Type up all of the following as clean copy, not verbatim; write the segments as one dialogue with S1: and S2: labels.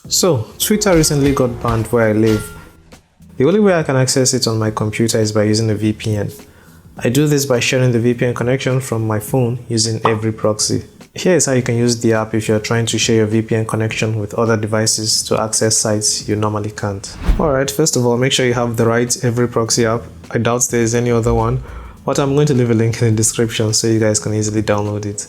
S1: So, Twitter recently got banned where I live. The only way I can access it on my computer is by using a VPN. I do this by sharing the VPN connection from my phone using every proxy. Here is how you can use the app if you're trying to share your VPN connection with other devices to access sites you normally can't. Alright, first of all, make sure you have the right every proxy app. I doubt there is any other one, but I'm going to leave a link in the description so you guys can easily download it.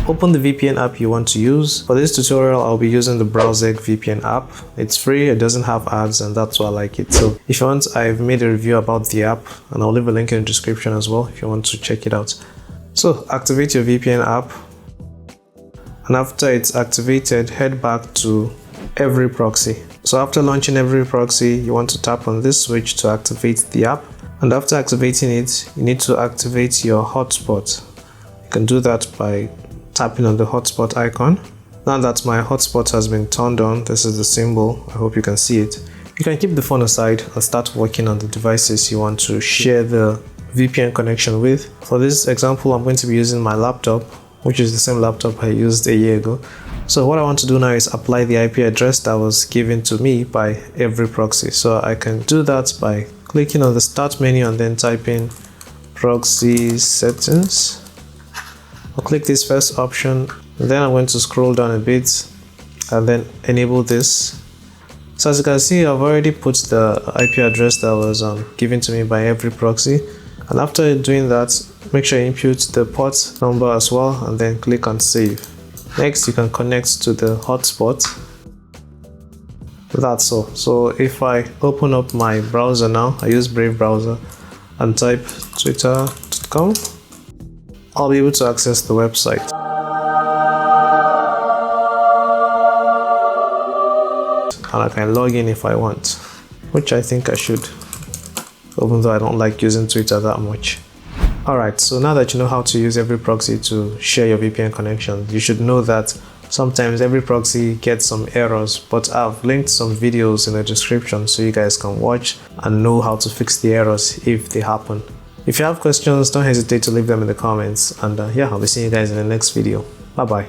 S1: Open the VPN app you want to use. For this tutorial, I'll be using the Browser VPN app. It's free, it doesn't have ads, and that's why I like it. So if you want, I've made a review about the app, and I'll leave a link in the description as well if you want to check it out. So activate your VPN app, and after it's activated, head back to every proxy. So after launching every proxy, you want to tap on this switch to activate the app, and after activating it, you need to activate your hotspot. You can do that by tapping on the hotspot icon. Now that my hotspot has been turned on, this is the symbol. I hope you can see it. You can keep the phone aside and start working on the devices you want to share the VPN connection with. For this example, I'm going to be using my laptop, which is the same laptop I used a year ago. So what I want to do now is apply the IP address that was given to me by every proxy. So I can do that by clicking on the start menu and then typing proxy settings. I'll click this first option, then I'm going to scroll down a bit and then enable this. So as you can see, I've already put the IP address that was given to me by every proxy, and after doing that, make sure you input the port number as well and then click on save. Next, you can connect to the hotspot. That's all. So if I open up my browser now, I use Brave browser, and type twitter.com, I'll be able to access the website. And I can log in if I want, which I think I should, even though I don't like using Twitter that much. Alright, so now that you know how to use every proxy to share your VPN connection, you should know that sometimes every proxy gets some errors, but I've linked some videos in the description so you guys can watch and know how to fix the errors if they happen. If you have questions, don't hesitate to leave them in the comments, and yeah, I'll be seeing you guys in the next video. Bye bye.